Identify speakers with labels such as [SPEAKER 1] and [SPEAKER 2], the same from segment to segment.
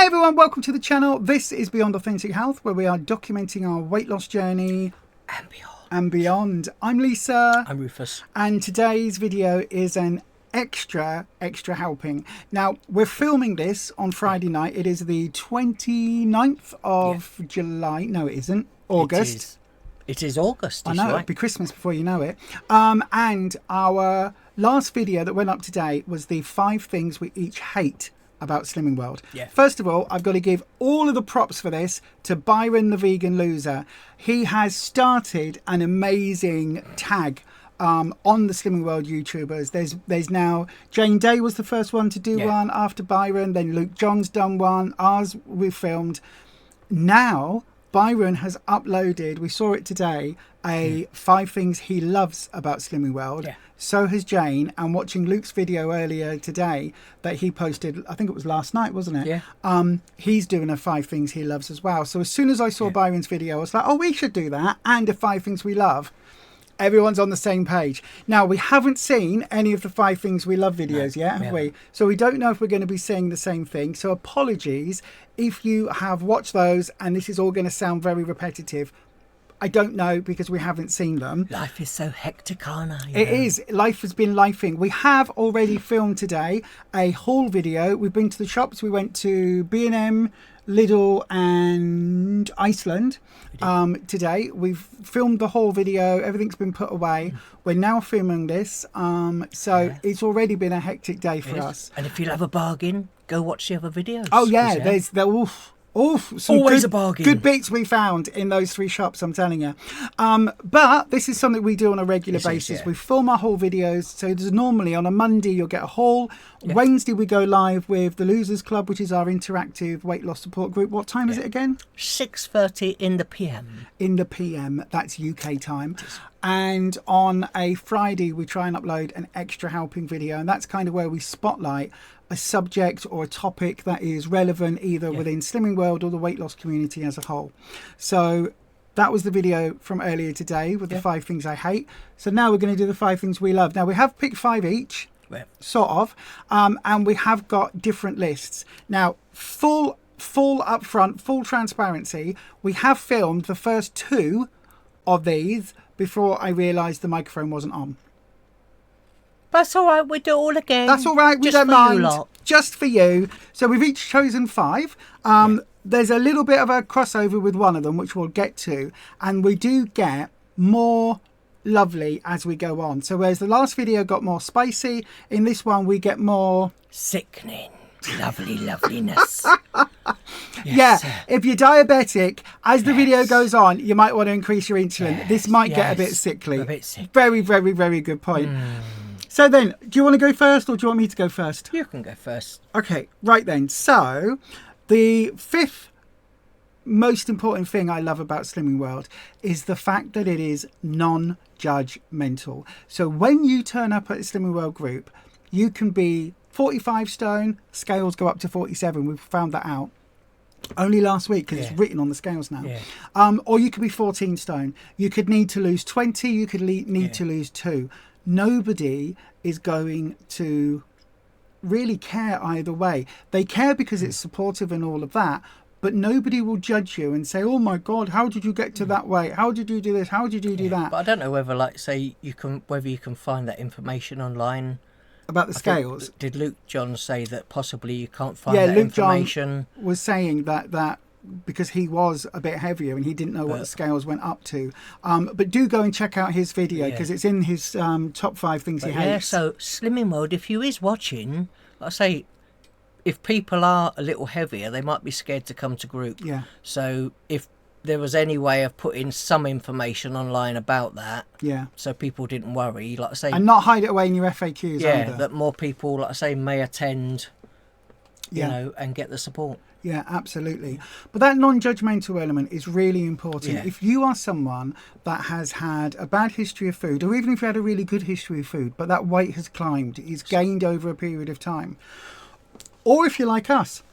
[SPEAKER 1] everyone, welcome to the channel. This is Beyond Authentic Health, where we are documenting our weight loss journey and beyond. I'm Lisa.
[SPEAKER 2] I'm Rufus.
[SPEAKER 1] And today's video is an extra helping. Now, we're filming this on Friday night. It is the 29th of July. No, it isn't. August.
[SPEAKER 2] It is August.
[SPEAKER 1] I know, it'll be Christmas before you know it. And our last video that went up today was the 5 things we each hate about Slimming World.
[SPEAKER 2] Yeah.
[SPEAKER 1] First of all, I've got to give all of the props for this to Byron the Vegan Loser. He has started an amazing tag on the Slimming World YouTubers. There's now Jane Day was the first one to do one after Byron. Then Luke John's done one. Ours we filmed. Now Byron has uploaded, we saw it today, 5 things he loves about Slimming World. Yeah. So has Jane. And watching Luke's video earlier today that he posted, I think it was last night, wasn't it?
[SPEAKER 2] Yeah.
[SPEAKER 1] He's doing a 5 things he loves as well. So as soon as I saw Byron's video, I was like, oh, we should do that. And a 5 things we love. Everyone's on the same page. Now, we haven't seen any of the 5 things we love videos yet, have we? So we don't know if we're going to be saying the same thing. So apologies if you have watched those and this is all going to sound very repetitive. I don't know because we haven't seen them.
[SPEAKER 2] Life is so hectic, aren't I?
[SPEAKER 1] It is. Life has been lifing. We have already filmed today a haul video. We've been to the shops. We went to B&M, Lidl and Iceland today. We've filmed the whole video. Everything's been put away. We're now filming this. So it's already been a hectic day for us.
[SPEAKER 2] And if you love a bargain, go watch the other videos.
[SPEAKER 1] Oh, yeah. Some
[SPEAKER 2] always a bargain.
[SPEAKER 1] Good beats we found in those 3 shops, I'm telling you. But this is something we do on a regular basis. We film our haul videos. So there's normally on a Monday you'll get a haul. Wednesday we go live with the Losers Club, which is our interactive weight loss support group. What time is it again?
[SPEAKER 2] 6:30 in the PM.
[SPEAKER 1] In the PM, that's UK time. And on a Friday we try and upload an extra helping video, and that's kind of where we spotlight a subject or a topic that is relevant either within Slimming World or the weight loss community as a whole. So that was the video from earlier today with the 5 things I hate. So now we're going to do the 5 things we love. Now we have picked 5 each, sort of, and we have got different lists. Now full upfront, full transparency, we have filmed the first 2 of these before I realised the microphone wasn't on.
[SPEAKER 2] That's all right. We'll do it all again.
[SPEAKER 1] That's all right. We don't mind. Just for you. So we've each chosen 5. There's a little bit of a crossover with one of them, which we'll get to. And we do get more lovely as we go on. So whereas the last video got more spicy, in this one we get more
[SPEAKER 2] sickening. Loveliness.
[SPEAKER 1] If you're diabetic, as the video goes on, you might want to increase your insulin. This might get a bit sickly.
[SPEAKER 2] A bit sick.
[SPEAKER 1] Very, very, very good point. So then, do you want to go first or do you want me to go first?
[SPEAKER 2] You can go first. Okay,
[SPEAKER 1] right then. So, the 5th most important thing I love about Slimming World is the fact that it is non-judgmental. So when you turn up at a Slimming World group, you can be 45 stone, scales go up to 47. We've found that out only last week because it's written on the scales now. Or you could be 14 stone. You could need to lose 20. You could need to lose 2. Nobody is going to really care either way. They care because it's supportive and all of that, but nobody will judge you and say, oh my God, how did you get to that weight? How did you do this? How did you do that?
[SPEAKER 2] But I don't know whether, like, say, whether you can find that information online.
[SPEAKER 1] About the scales?
[SPEAKER 2] Did Luke John say that possibly you can't find that information?
[SPEAKER 1] John was saying that because he was a bit heavier and he didn't know what the scales went up to. But do go and check out his video because it's in his top 5 things he hates.
[SPEAKER 2] Yeah, so Slimming World, if you is watching, like I say, if people are a little heavier, they might be scared to come to group. Yeah. So if there was any way of putting some information online about that, so people didn't worry, like I say,
[SPEAKER 1] and not hide it away in your FAQs either.
[SPEAKER 2] That more people, like I say, may attend, you know, and get the support.
[SPEAKER 1] Yeah, absolutely. But that non-judgmental element is really important. If you are someone that has had a bad history of food, or even if you had a really good history of food, but that weight has climbed, it's gained over a period of time, or if you're like us,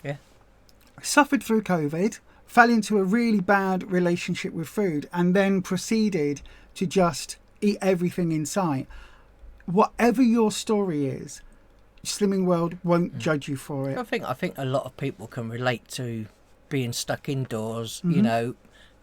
[SPEAKER 1] suffered through COVID, fell into a really bad relationship with food, and then proceeded to just eat everything in sight, whatever your story is, Slimming World won't judge you for it.
[SPEAKER 2] I think a lot of people can relate to being stuck indoors, you
[SPEAKER 1] Mm-hmm.
[SPEAKER 2] know,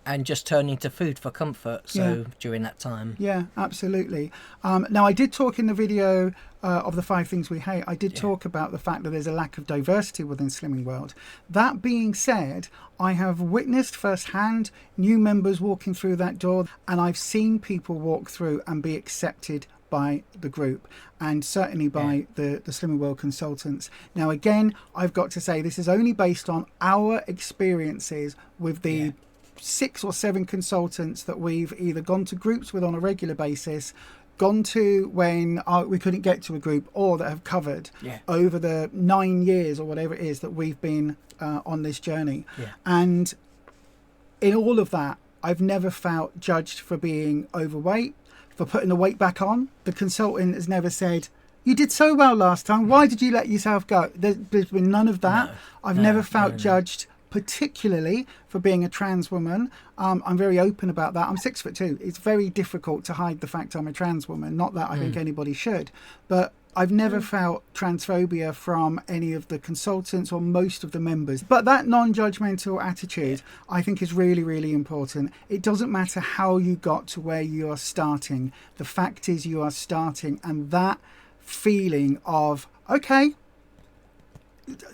[SPEAKER 2] and just turning to food for comfort. So during that time.
[SPEAKER 1] Yeah, absolutely. Now, I did talk in the video of the 5 things we hate. I did talk about the fact that there's a lack of diversity within Slimming World. That being said, I have witnessed firsthand new members walking through that door, and I've seen people walk through and be accepted by the group, and certainly by the Slimming World consultants. Now, again, I've got to say this is only based on our experiences with the 6 or 7 consultants that we've either gone to groups with on a regular basis, gone to when we couldn't get to a group, or that have covered over the 9 years or whatever it is that we've been on this journey. And in all of that, I've never felt judged for being overweight, for putting the weight back on. The consultant has never said, "You did so well last time, why did you let yourself go?" There's been none of that. I've never felt judged, particularly for being a trans woman. I'm very open about that. I'm 6'2". It's very difficult to hide the fact I'm a trans woman. Not that I think anybody should, but I've never felt transphobia from any of the consultants or most of the members. But that non-judgmental attitude, I think, is really, really important. It doesn't matter how you got to where you are starting. The fact is you are starting, and that feeling of, okay,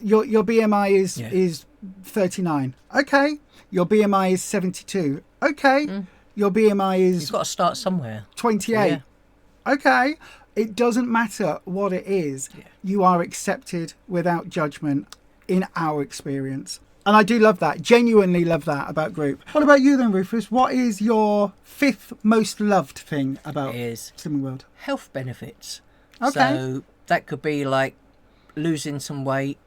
[SPEAKER 1] your BMI is 39. Okay. Your BMI is 72. Okay. Your BMI is...
[SPEAKER 2] You've got to start somewhere.
[SPEAKER 1] 28. Okay. It doesn't matter what it is. You are accepted without judgment in our experience. And I do love that. Genuinely love that about group. What about you then, Rufus? What is your 5th most loved thing about Slimming World?
[SPEAKER 2] Health benefits.
[SPEAKER 1] Okay.
[SPEAKER 2] So that could be like losing some weight.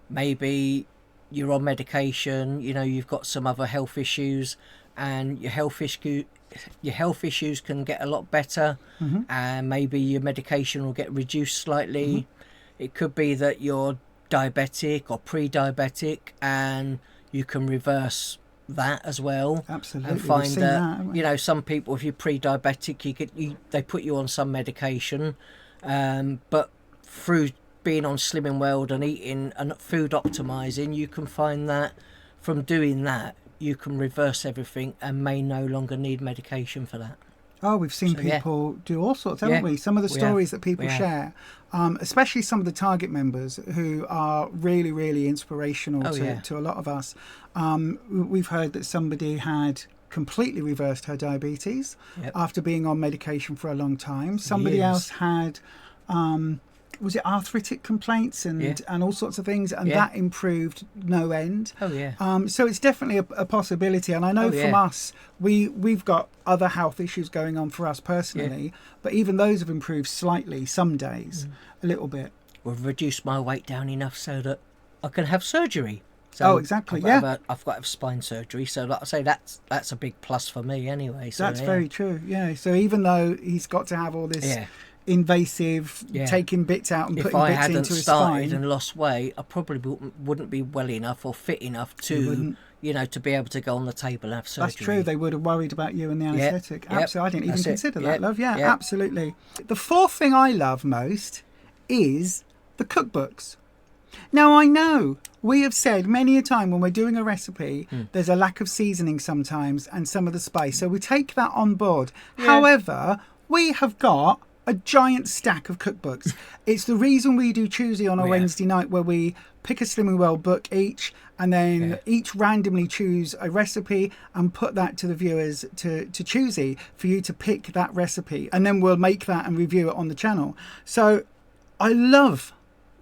[SPEAKER 2] Maybe you're on medication, you know, you've got some other health issues, and your health issues can get a lot better, and maybe your medication will get reduced slightly. It could be that you're diabetic or pre-diabetic, and you can reverse that as well.
[SPEAKER 1] Absolutely.
[SPEAKER 2] And find that, you know, some people, if you're pre-diabetic, they put you on some medication, but through being on Slimming World and eating and food optimizing, you can find that from doing that you can reverse everything and may no longer need medication for that.
[SPEAKER 1] Oh, we've seen people do all sorts, haven't we? Some of the stories that people share, especially some of the target members who are really, really inspirational to a lot of us. We've heard that somebody had completely reversed her diabetes after being on medication for a long time. Somebody else had was it arthritic complaints and all sorts of things, and that improved no end. So it's definitely a possibility, and I know from us we've got other health issues going on for us personally, but even those have improved slightly some days, a little bit.
[SPEAKER 2] We've reduced my weight down enough so that I can have surgery. So
[SPEAKER 1] exactly.
[SPEAKER 2] I've got to have spine surgery, so like I say, that's a big plus for me anyway. So
[SPEAKER 1] that's very true. So even though he's got to have all this invasive, taking bits out and putting bits into his spine.
[SPEAKER 2] If I hadn't started and lost weight, I probably wouldn't be well enough or fit enough to, you know, to be able to go on the table and have surgery.
[SPEAKER 1] That's true. They would have worried about you and the anaesthetic. Absolutely. I didn't even consider that, love. Absolutely. The 4th thing I love most is the cookbooks. Now, I know we have said many a time when we're doing a recipe, there's a lack of seasoning sometimes and some of the spice. So we take that on board. However, we have got a giant stack of cookbooks. It's the reason we do Tuesday on a Wednesday night, where we pick a Slimming World book each, and then each randomly choose a recipe and put that to the viewers to Tuesday for you to pick that recipe, and then we'll make that and review it on the channel. So I love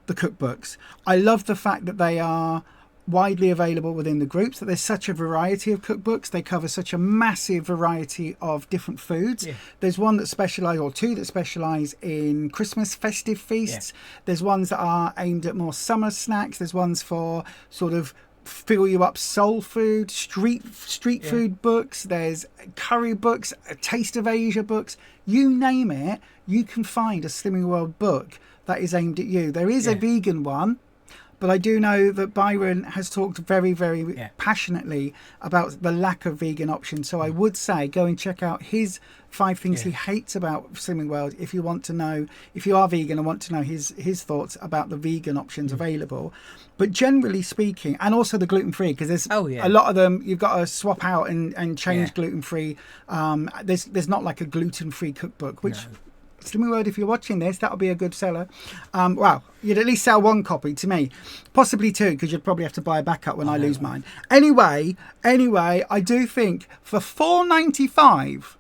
[SPEAKER 1] the cookbooks. I love the fact that they are widely available within the groups, that there's such a variety of cookbooks. They cover such a massive variety of different foods. There's one that specialise, or 2 that specialise in Christmas festive feasts. There's ones that are aimed at more summer snacks. There's ones for sort of fill you up soul food, street food books. There's curry books, a Taste of Asia books. You name it, you can find a Slimming World book that is aimed at you. There is a vegan one, but I do know that Byron has talked very, very passionately about the lack of vegan options. So I would say go and check out his 5 things he hates about Slimming World if you want to know, if you are vegan and want to know his thoughts about the vegan options available. But generally speaking, and also the gluten-free, because there's a lot of them you've got to swap out and change gluten-free. There's not like a gluten-free cookbook, which Slimming World, if you're watching this, that'll be a good seller. Well, you'd at least sell 1 copy to me, possibly 2, because you'd probably have to buy a backup when I lose mine. Anyway, I do think for $4.95,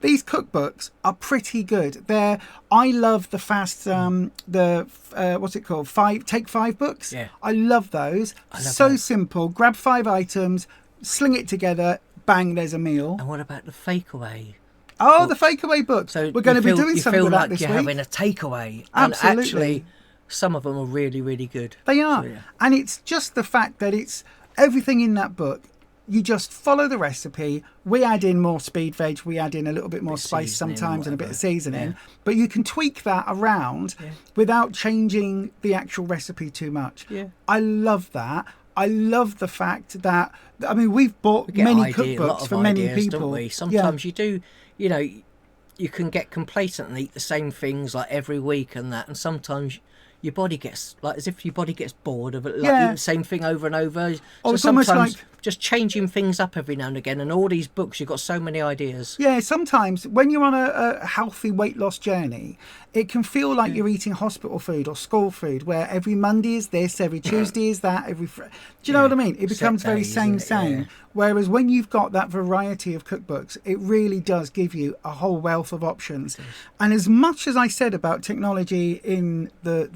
[SPEAKER 1] these cookbooks are pretty good. I love the fast, what's it called? Take 5 books.
[SPEAKER 2] Yeah.
[SPEAKER 1] I love those. So simple. Grab 5 items, sling it together, bang, there's a meal.
[SPEAKER 2] And what about the takeaway?
[SPEAKER 1] Oh, the fakeaway book.
[SPEAKER 2] So
[SPEAKER 1] we're going to be doing something with that this week.
[SPEAKER 2] You feel like you're having a takeaway.
[SPEAKER 1] Absolutely.
[SPEAKER 2] And actually, some of them are really, really good.
[SPEAKER 1] They are. So, and it's just the fact that it's everything in that book. You just follow the recipe. We add in more speed veg. We add in a little bit more spice sometimes and a bit of seasoning. But you can tweak that around without changing the actual recipe too much. Yeah. I love that. I love the fact that, I mean, we've bought many cookbooks for many people.
[SPEAKER 2] Don't we? Sometimes you do, you know, you can get complacent and eat the same things like every week and that. And sometimes your body gets, like, as if your body gets bored of it, like eating the same thing over and over. So
[SPEAKER 1] it's almost like
[SPEAKER 2] just changing things up every now and again. And all these books, you've got so many ideas.
[SPEAKER 1] Yeah, sometimes when you're on a healthy weight loss journey, it can feel like you're eating hospital food or school food, where every Monday is this, every Tuesday is that, do you know what I mean? It becomes very same. Yeah. Whereas when you've got that variety of cookbooks, it really does give you a whole wealth of options. And as much as I said about technology in the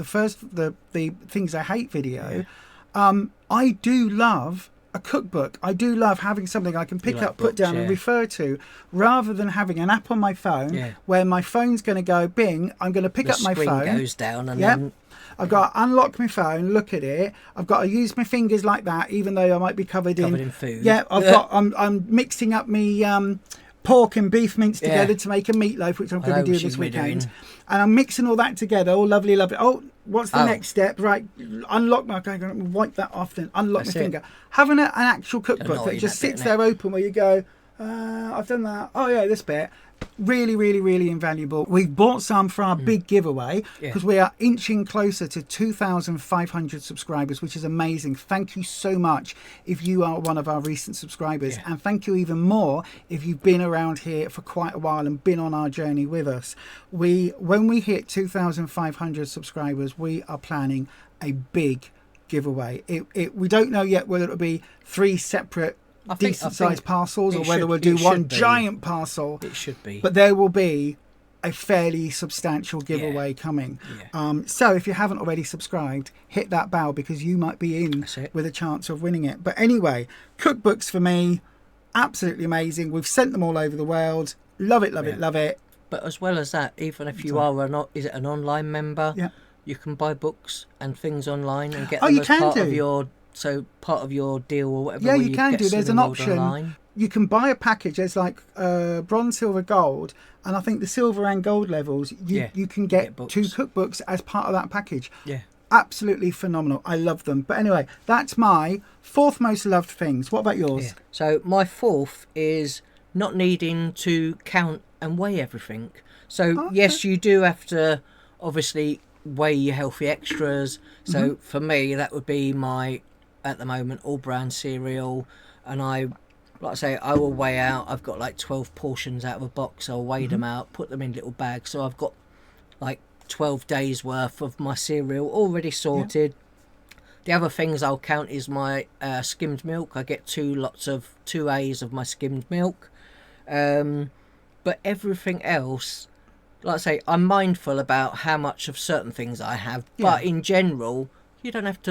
[SPEAKER 1] things I hate video, I do love a cookbook. I do love having something I can pick up, put down and refer to, rather than having an app on my phone where my phone's going to go bing, I'm going to pick up my phone.
[SPEAKER 2] The screen goes down and then...
[SPEAKER 1] I've got to unlock my phone, look at it. I've got to use my fingers like that, even though I might be covered in
[SPEAKER 2] food.
[SPEAKER 1] Yeah, I'm mixing up me pork and beef mince together to make a meatloaf, which I'm going to do this weekend. And I'm mixing all that together, all lovely. Oh, what's the next step? Right, unlock my... Okay, I'm going to wipe that off then, unlock my finger. Having an actual cookbook that just sits there open where you go, I've done that. Oh yeah, this bit. Really, really, really invaluable. We've bought some for our big giveaway because we are inching closer to 2,500 subscribers, which is amazing. Thank you so much if you are one of our recent subscribers, and thank you even more if you've been around here for quite a while and been on our journey with us. When we hit 2,500 subscribers, we are planning a big giveaway. We don't know yet whether it'll be 3 separate decent sized parcels or whether we'll do one giant parcel.
[SPEAKER 2] It should be,
[SPEAKER 1] but there will be a fairly substantial giveaway coming. So if you haven't already subscribed, hit that bell because you might be in with a chance of winning it. But anyway, cookbooks for me, absolutely amazing. We've sent them all over the world. Love it, love it.
[SPEAKER 2] But as well as that, even if you are an online member, you can buy books and things online and get them as part of your... So part of your deal or whatever.
[SPEAKER 1] Yeah, you can do. There's an option. Online. You can buy a package. There's like bronze, silver, gold, and I think the silver and gold levels. You can get 2 cookbooks as part of that package.
[SPEAKER 2] Yeah,
[SPEAKER 1] absolutely phenomenal. I love them. But anyway, that's my 4th most loved things. What about yours?
[SPEAKER 2] Yeah. So my 4th is not needing to count and weigh everything. So yes, you do have to obviously weigh your healthy extras. So for me, that would be my, at the moment, all brown cereal, and I will weigh out. I've got like 12 portions out of a box. I'll weigh them out, put them in little bags, so I've got like 12 days worth of my cereal already sorted. The other things I'll count is my skimmed milk. I get 2 lots of 2A's of my skimmed milk, but everything else, like I say, I'm mindful about how much of certain things I have, but in general, you don't have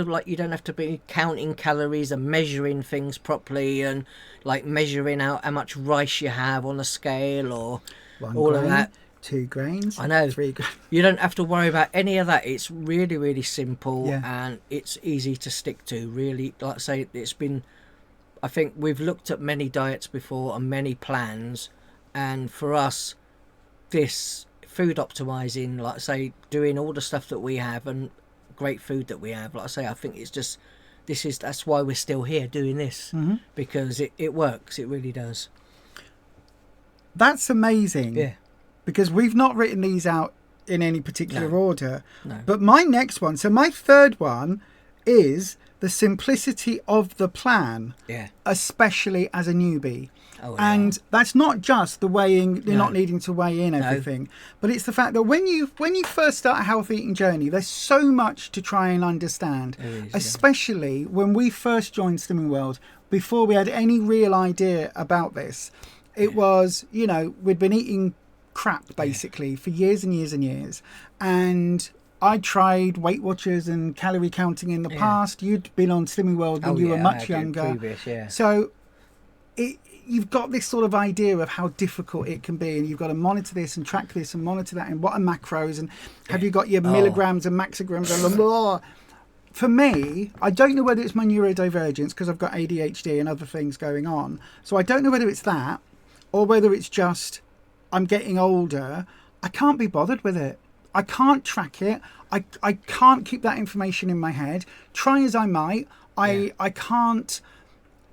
[SPEAKER 2] to be counting calories and measuring things properly and like measuring out how much rice you have on a scale or
[SPEAKER 1] 1
[SPEAKER 2] all
[SPEAKER 1] grain,
[SPEAKER 2] of that.
[SPEAKER 1] 2 grains.
[SPEAKER 2] I know.
[SPEAKER 1] 3 grains.
[SPEAKER 2] You don't have to worry about any of that. It's really, really simple and it's easy to stick to. Really, like I say, it's been. I think we've looked at many diets before and many plans, and for us, this food optimizing, like I say, doing all the stuff that we have and great food that we have. Like I say, I think it's just that's why we're still here doing this, because it works. It really does.
[SPEAKER 1] That's amazing.
[SPEAKER 2] Yeah.
[SPEAKER 1] Because we've not written these out in any particular order.
[SPEAKER 2] No.
[SPEAKER 1] But my next one, so my third one is the simplicity of the plan.
[SPEAKER 2] Yeah.
[SPEAKER 1] Especially as a newbie.
[SPEAKER 2] Oh,
[SPEAKER 1] and that's not just the weighing, you're not needing to weigh in everything, but it's the fact that when you first start a healthy eating journey, there's so much to try and understand, especially when we first joined Slimming World, before we had any real idea about this. It was, we'd been eating crap basically for years and years and years, and I tried Weight Watchers and calorie counting in the past. You'd been on Slimming World when you were much younger. So you've got this sort of idea of how difficult it can be, and you've got to monitor this and track this and monitor that, and what are macros, and have you got your milligrams and maxograms and blah, blah. For me, I don't know whether it's my neurodivergence because I've got ADHD and other things going on. So I don't know whether it's that or whether it's just I'm getting older. I can't be bothered with it. I can't track it. I can't keep that information in my head. Try as I might. I can't.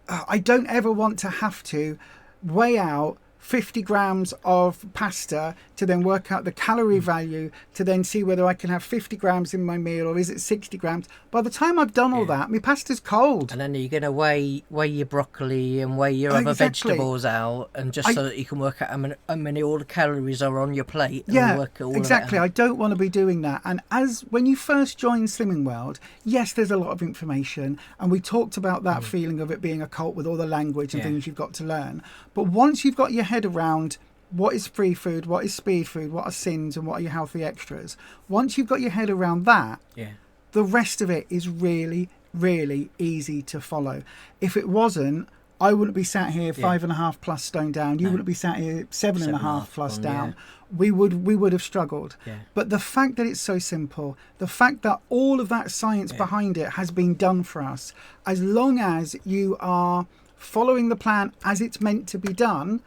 [SPEAKER 1] I don't ever want to have to weigh out 50 grams of pasta to then work out the calorie value to then see whether I can have 50 grams in my meal or is it 60 grams. By the time I've done all that, my pasta's cold.
[SPEAKER 2] And then you're going to weigh your broccoli and weigh your other vegetables out, and just so that you can work out how many all the calories are on your plate. And work all
[SPEAKER 1] exactly.
[SPEAKER 2] Of that
[SPEAKER 1] I don't want to be doing that. And when you first join Slimming World, yes, there's a lot of information, and we talked about that feeling of it being a cult with all the language and things you've got to learn. But once you've got your head around what is free food, what is speed food, what are sins, and what are your healthy extras, once you've got your head around that, the rest of it is really, really easy to follow. If it wasn't, I wouldn't be sat here 5.5 plus stone down. You wouldn't be sat here 7.5 plus down. We would have struggled. But the fact that it's so simple, the fact that all of that science behind it has been done for us, as long as you are following the plan as it's meant to be done,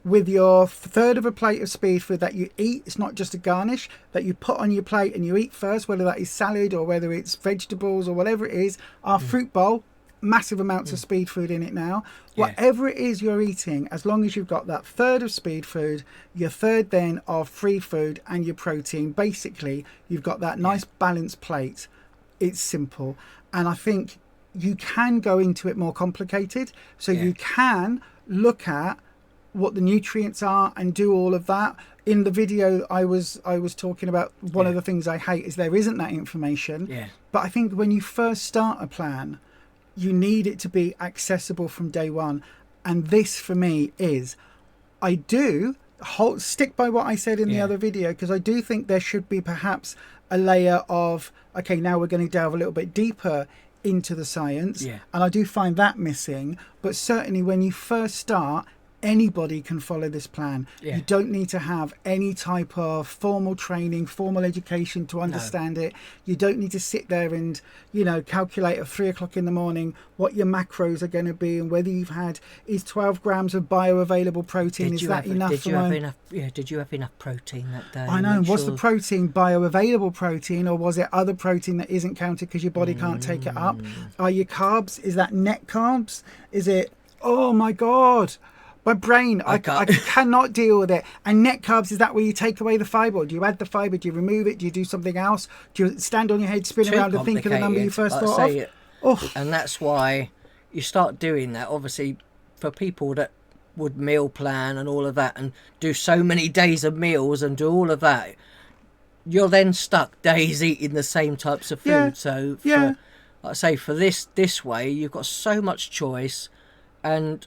[SPEAKER 1] with your third of a plate of speed food that you eat, it's not just a garnish, that you put on your plate and you eat first, whether that is salad or whether it's vegetables or whatever it is. Our fruit bowl, massive amounts of speed food in it now. Whatever it is you're eating, as long as you've got that third of speed food, your third then of free food, and your protein, basically you've got that nice balanced plate. It's simple. And I think you can go into it more complicated, so you can look at what the nutrients are and do all of that. In the video I was talking about, one of the things I hate is there isn't that information. But I think when you first start a plan, you need it to be accessible from day one. And this for me is, I do stick by what I said in the other video, because I do think there should be perhaps a layer of, okay, now we're going to delve a little bit deeper into the science, and I do find that missing. But certainly when you first start, anybody can follow this plan. You don't need to have any type of formal training, formal education to understand it. You don't need to sit there and calculate at 3 o'clock in the morning what your macros are going to be, and whether you've had is 12 grams of bioavailable protein, is that enough? Did
[SPEAKER 2] you have enough protein that day?
[SPEAKER 1] I know. Was the protein bioavailable protein, or was it other protein that isn't counted because your body can't take it up? Are your carbs, is that net carbs? Is it, oh my god, my brain, I cannot deal with it. And net carbs, is that where you take away the fibre? Do you add the fibre? Do you remove it? Do you do something else? Do you stand on your head, spin around and think of the number you first thought of?
[SPEAKER 2] And that's why you start doing that, obviously, for people that would meal plan and all of that and do so many days of meals and do all of that. You're then stuck days eating the same types of food. So, like I say, for this way, you've got so much choice. And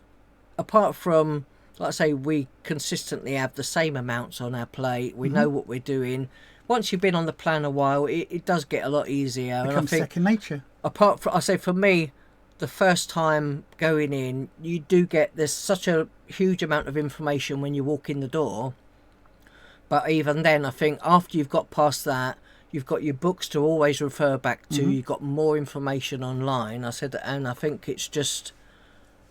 [SPEAKER 2] apart from, like I say, we consistently have the same amounts on our plate. We know what we're doing. Once you've been on the plan a while, it does get a lot easier.
[SPEAKER 1] It becomes second nature.
[SPEAKER 2] Apart from, I say, for me, the first time going in, you do get, there's such a huge amount of information when you walk in the door. But even then, I think after you've got past that, you've got your books to always refer back to. You've got more information online. I said, and I think it's just,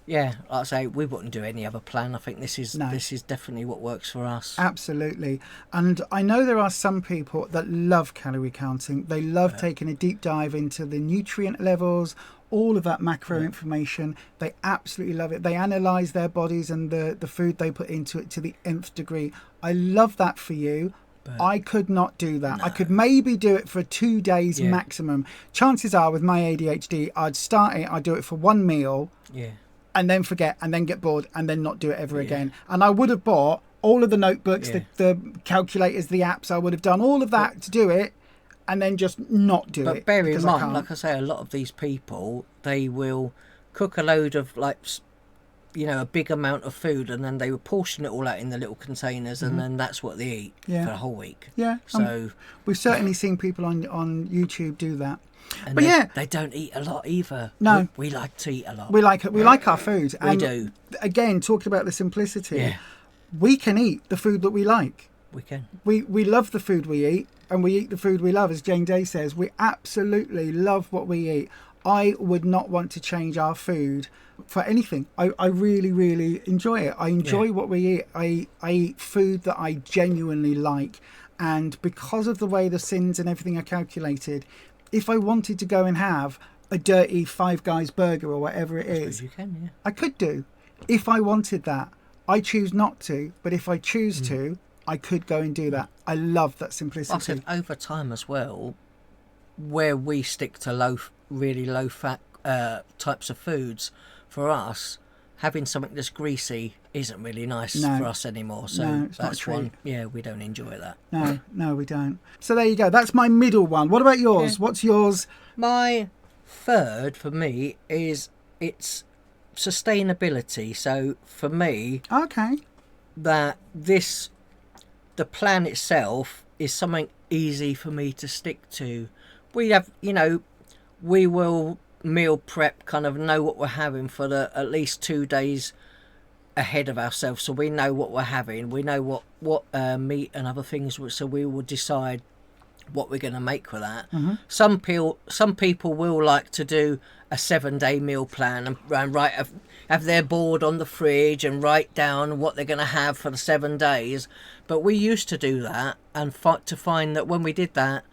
[SPEAKER 2] Yeah, like I say, we wouldn't do any other plan. I think this is definitely what works for us.
[SPEAKER 1] Absolutely. And I know there are some people that love calorie counting. They love taking a deep dive into the nutrient levels, all of that macro information. They absolutely love it. They analyze their bodies and the food they put into it to the nth degree. I love that for you. I could not do that. No. I could maybe do it for 2 days maximum. Chances are with my ADHD, I'd start it, I'd do it for one meal.
[SPEAKER 2] Yeah.
[SPEAKER 1] And then forget, and then get bored, and then not do it ever again. And I would have bought all of the notebooks, the calculators, the apps. I would have done all of that to do it, and then just not do it.
[SPEAKER 2] But bear in mind, like I say, a lot of these people, they will cook a load of, like, you know, a big amount of food, and then they will portion it all out in the little containers, and then that's what they eat for the whole week.
[SPEAKER 1] Yeah.
[SPEAKER 2] So
[SPEAKER 1] we've certainly seen people on YouTube do that.
[SPEAKER 2] And
[SPEAKER 1] but
[SPEAKER 2] they don't eat a lot either.
[SPEAKER 1] No,
[SPEAKER 2] we like to eat a lot.
[SPEAKER 1] We like our food.
[SPEAKER 2] We do.
[SPEAKER 1] Again, talking about the simplicity, we can eat the food that we like.
[SPEAKER 2] We can.
[SPEAKER 1] We love the food we eat, and we eat the food we love. As Jane Day says, we absolutely love what we eat. I would not want to change our food for anything. I really, really enjoy it. I enjoy what we eat. I eat food that I genuinely like, and because of the way the sins and everything are calculated, if I wanted to go and have a dirty Five Guys burger or whatever it is,
[SPEAKER 2] you can,
[SPEAKER 1] I could do. If I wanted that, I choose not to. But if I choose to, I could go and do that. I love that simplicity.
[SPEAKER 2] I said over time as well, where we stick to really low fat types of foods, for us, having something that's greasy isn't really nice for us anymore. So that's one. Yeah, we don't enjoy that.
[SPEAKER 1] No, we don't. So there you go. That's my middle one. What about yours? Yeah. What's yours?
[SPEAKER 2] My third for me is it's sustainability. So for me, the plan itself is something easy for me to stick to. We have, we will meal prep, kind of know what we're having for at least 2 days ahead of ourselves, so we know what we're having, we know what meat and other things, so we will decide what we're going to make for that. Some people will like to do a 7-day meal plan and have their board on the fridge and write down what they're going to have for the 7 days. But we used to do that, and to find that when we did that,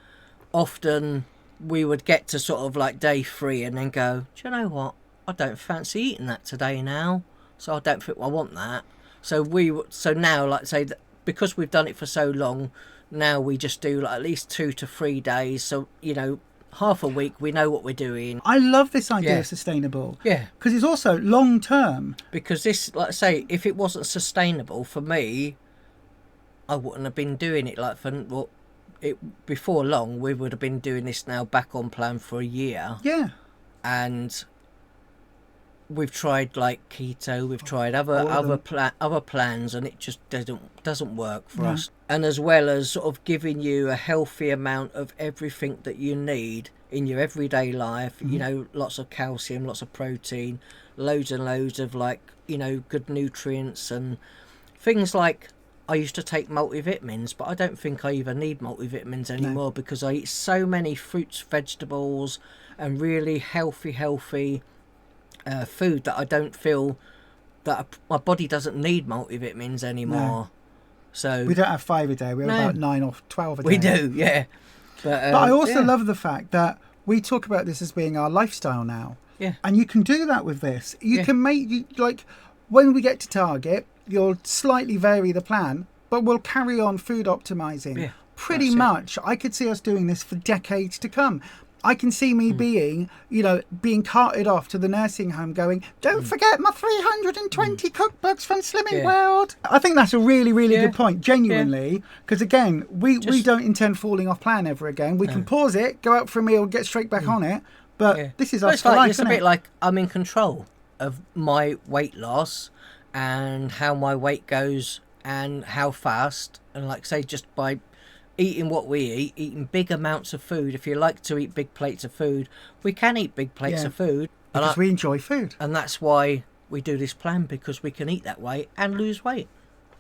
[SPEAKER 2] often we would get to sort of like day 3 and then go, do you know what, I don't fancy eating that today now, so I don't think I want that. So now, like say, because we've done it for so long, now we just do like at least 2 to 3 days. So half a week, we know what we're doing.
[SPEAKER 1] I love this idea of sustainable. Yeah, because it's also long term.
[SPEAKER 2] Because this, like I say, if it wasn't sustainable for me, I wouldn't have been doing it. Like before long, we would have been doing this now back on plan for a year.
[SPEAKER 1] Yeah,
[SPEAKER 2] and we've tried like keto, we've tried other plans, and it just doesn't work for us. And as well as sort of giving you a healthy amount of everything that you need in your everyday life, lots of calcium, lots of protein, loads and loads of good nutrients and things like. I used to take multivitamins, but I don't think I even need multivitamins anymore because I eat so many fruits, vegetables, and really healthy food that I don't feel that my body doesn't need multivitamins anymore. No. So
[SPEAKER 1] we don't have 5 a day. We have about 9 or 12 a day.
[SPEAKER 2] We do, yeah. But
[SPEAKER 1] I also love the fact that we talk about this as being our lifestyle now.
[SPEAKER 2] Yeah.
[SPEAKER 1] And you can do that with this. You can make when we get to Target, you'll slightly vary the plan, but we'll carry on food optimizing. Yeah, pretty much. I could see us doing this for decades to come. I can see me being carted off to the nursing home going, don't forget my 320 cookbooks from Slimming World. I think that's a really, really good point, genuinely, because again, we don't intend falling off plan ever again. We can pause it, go out for a meal, get straight back on it, but this is us for life,
[SPEAKER 2] it's a bit like I'm in control of my weight loss and how my weight goes and how fast, and like say, just by eating what we eat, eating big amounts of food. If you like to eat big plates of food, we can eat big plates of food
[SPEAKER 1] because we enjoy food,
[SPEAKER 2] and that's why we do this plan, because we can eat that way and lose weight.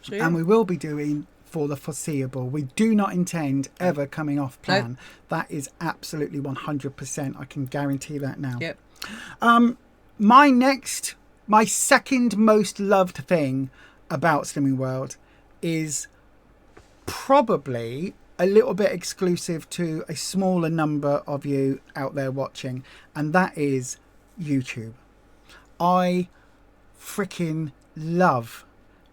[SPEAKER 2] So,
[SPEAKER 1] and we will be doing for the foreseeable. We do not intend ever coming off plan. Nope. That is absolutely 100%. I can guarantee that now.
[SPEAKER 2] Yep.
[SPEAKER 1] My next My second most loved thing about Slimming World is probably a little bit exclusive to a smaller number of you out there watching, and that is YouTube. I freaking love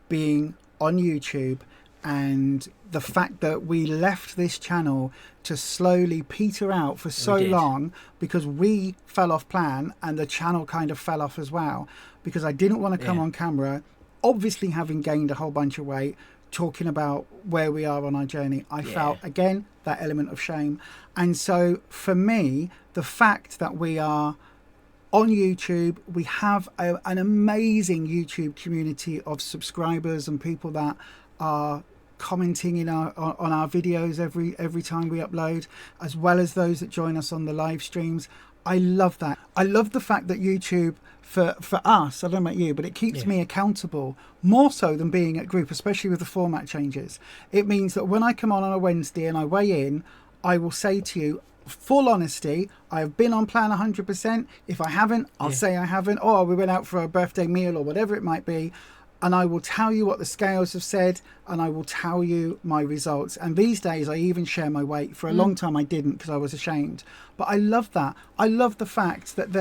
[SPEAKER 1] being on YouTube, and the fact that we left this channel to slowly peter out for so long because we fell off plan and the channel kind of fell off as well, because I didn't want to come on camera, obviously having gained a whole bunch of weight, talking about where we are on our journey. I felt, again, that element of shame. And so for me, the fact that we are on YouTube, we have an amazing YouTube community of subscribers and people that are commenting in on our videos every time we upload, as well as those that join us on the live streams. I love that. I love the fact that YouTube, for us, I don't know about you, but it keeps me accountable more so than being at group, especially with the format changes. It means that when I come on a Wednesday and I weigh in, I will say to you, full honesty, I have been on plan 100%. If I haven't, I'll say I haven't. Or we went out for a birthday meal or whatever it might be. And I will tell you what the scales have said, and I will tell you my results. And these days I even share my weight. For a long time I didn't because I was ashamed. But I love that. I love the fact that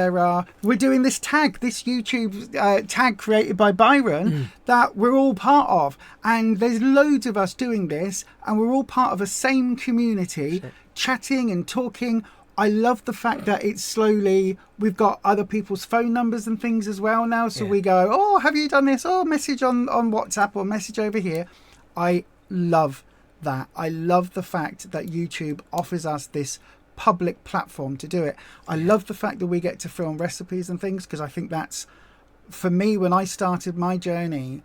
[SPEAKER 1] we're doing this tag, this YouTube tag created by Byron that we're all part of. And there's loads of us doing this, and we're all part of a same community, chatting and talking. I love the fact that it's slowly, we've got other people's phone numbers and things as well now. So we go, oh, have you done this? Oh, message on WhatsApp or message over here. I love that. I love the fact that YouTube offers us this public platform to do it. I love the fact that we get to film recipes and things, because I think that's, for me, when I started my journey,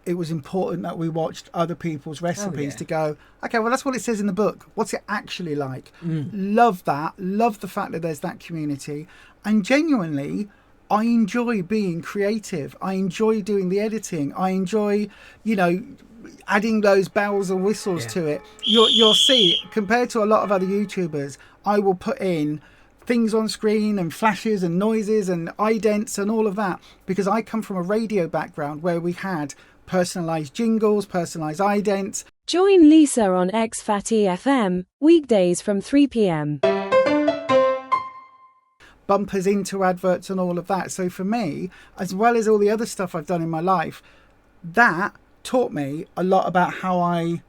[SPEAKER 1] it was important that we watched other people's recipes to go, okay, well, that's what it says in the book. What's it actually like? Love that. Love the fact that there's that community. And genuinely, I enjoy being creative. I enjoy doing the editing. I enjoy, adding those bells and whistles to it. You'll see, compared to a lot of other YouTubers, I will put in things on screen and flashes and noises and idents and all of that, because I come from a radio background where we had personalised jingles, personalised idents.
[SPEAKER 3] Join Lisa on XFATY FM, weekdays from 3 p.m.
[SPEAKER 1] Bumpers into adverts and all of that. So for me, as well as all the other stuff I've done in my life, that taught me a lot about how I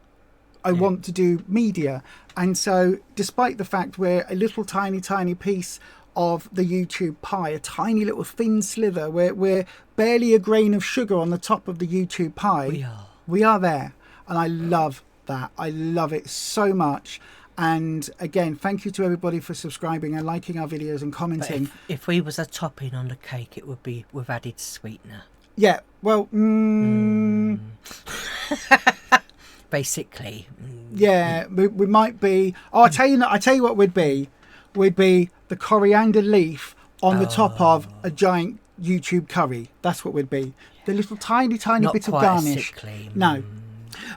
[SPEAKER 1] want to do media. And so despite the fact we're a little tiny piece of the YouTube pie, a tiny little thin slither, we're barely a grain of sugar on the top of the YouTube pie. We are there, and I love that. I love it so much. And again, thank you to everybody for subscribing and liking our videos and commenting.
[SPEAKER 2] But if we was a topping on the cake, it would be with added sweetener.
[SPEAKER 1] Yeah, well,
[SPEAKER 2] basically.
[SPEAKER 1] Yeah, we might be. Oh, I tell you what we'd be. We'd be the coriander leaf on the top of a giant YouTube curry. That's what we'd be. The little tiny
[SPEAKER 2] Not
[SPEAKER 1] bit of
[SPEAKER 2] quite
[SPEAKER 1] garnish.
[SPEAKER 2] Sickly.
[SPEAKER 1] No.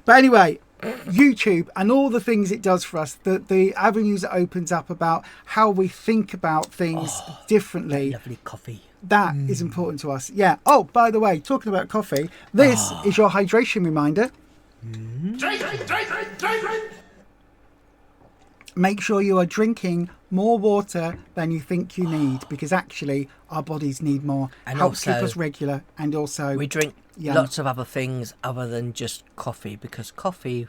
[SPEAKER 1] But anyway, YouTube and all the things it does for us, the avenues it opens up about how we think about things differently.
[SPEAKER 2] Lovely coffee.
[SPEAKER 1] That is important to us. Yeah. Oh, by the way, talking about coffee, this is your hydration reminder. Drink. Make sure you are drinking more water than you think you need, because actually our bodies need more.
[SPEAKER 2] And
[SPEAKER 1] helps
[SPEAKER 2] also,
[SPEAKER 1] keep us regular, and also
[SPEAKER 2] we drink lots of other things other than just coffee, because coffee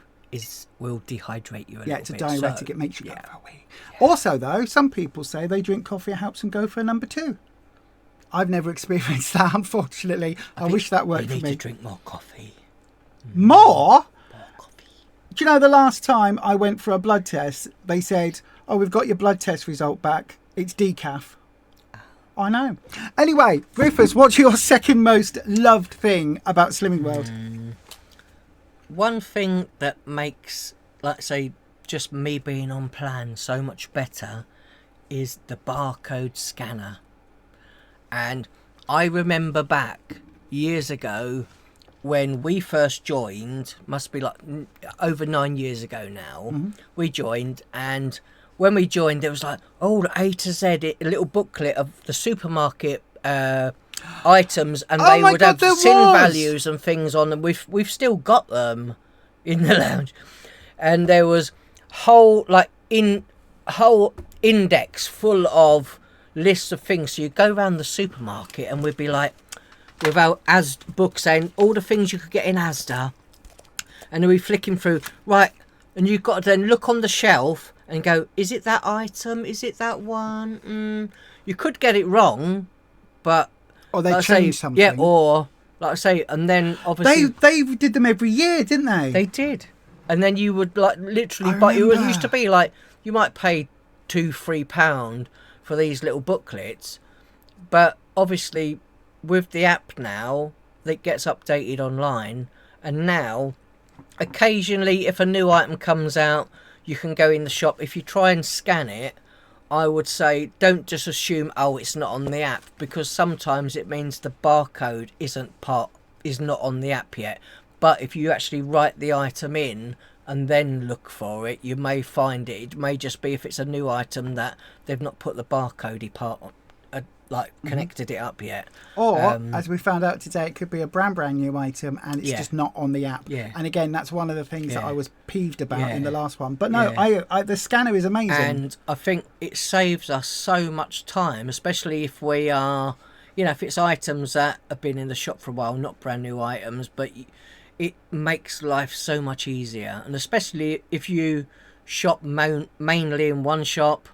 [SPEAKER 2] will dehydrate you a little bit.
[SPEAKER 1] Yeah, it's a diuretic. It makes you go for a wee. Also, though, some people say they drink coffee, it helps them go for a number 2. I've never experienced that, unfortunately. I wish that worked for me.
[SPEAKER 2] You need to drink more coffee.
[SPEAKER 1] More? Do you know, the last time I went for a blood test, they said, oh, we've got your blood test result back. It's decaf. I know. Anyway, Rufus, what's your second most loved thing about Slimming World?
[SPEAKER 2] One thing that makes, let's say, just me being on plan so much better is the barcode scanner. And I remember back years ago, when we first joined, must be like over 9 years ago now, we joined, and when we joined, it was like, oh, the A to Z, a little booklet of the supermarket items, and
[SPEAKER 1] Oh
[SPEAKER 2] they
[SPEAKER 1] my
[SPEAKER 2] would
[SPEAKER 1] God, there
[SPEAKER 2] have sin
[SPEAKER 1] was!
[SPEAKER 2] values and things on them. We've still got them in the lounge, and there was whole index full of lists of things. So you go around the supermarket, and we'd be like, with our book saying all the things you could get in Asda, and then we flicking through, right, and you've got to then look on the shelf and go, is it that item? Is it that one? You could get it wrong, but
[SPEAKER 1] Or they
[SPEAKER 2] like
[SPEAKER 1] changed something.
[SPEAKER 2] Yeah, or like I say, and then obviously
[SPEAKER 1] they did them every year, didn't they?
[SPEAKER 2] they did, and then you would like literally
[SPEAKER 1] I
[SPEAKER 2] buy. It
[SPEAKER 1] remember.
[SPEAKER 2] used to be like you might pay £2-3 for these little booklets, but obviously with the app now, that gets updated online, and now occasionally if a new item comes out, you can go in the shop. If you try and scan it, I would say don't just assume, oh, it's not on the app, because sometimes it means the barcode is not on the app yet. But if you actually write the item in and then look for it, you may find it. It may just be if it's a new item that they've not put the barcodey part on, connected it up yet.
[SPEAKER 1] Or, as we found out today, it could be a brand new item and it's
[SPEAKER 2] Yeah.
[SPEAKER 1] just not on the app.
[SPEAKER 2] Yeah.
[SPEAKER 1] And again, that's one of the things that
[SPEAKER 2] Yeah.
[SPEAKER 1] I was peeved about
[SPEAKER 2] Yeah.
[SPEAKER 1] in the last one. But no,
[SPEAKER 2] Yeah.
[SPEAKER 1] I the scanner is amazing.
[SPEAKER 2] And I think it saves us so much time, especially if we are, if it's items that have been in the shop for a while, not brand new items, but it makes life so much easier. And especially if you shop mainly in one shop,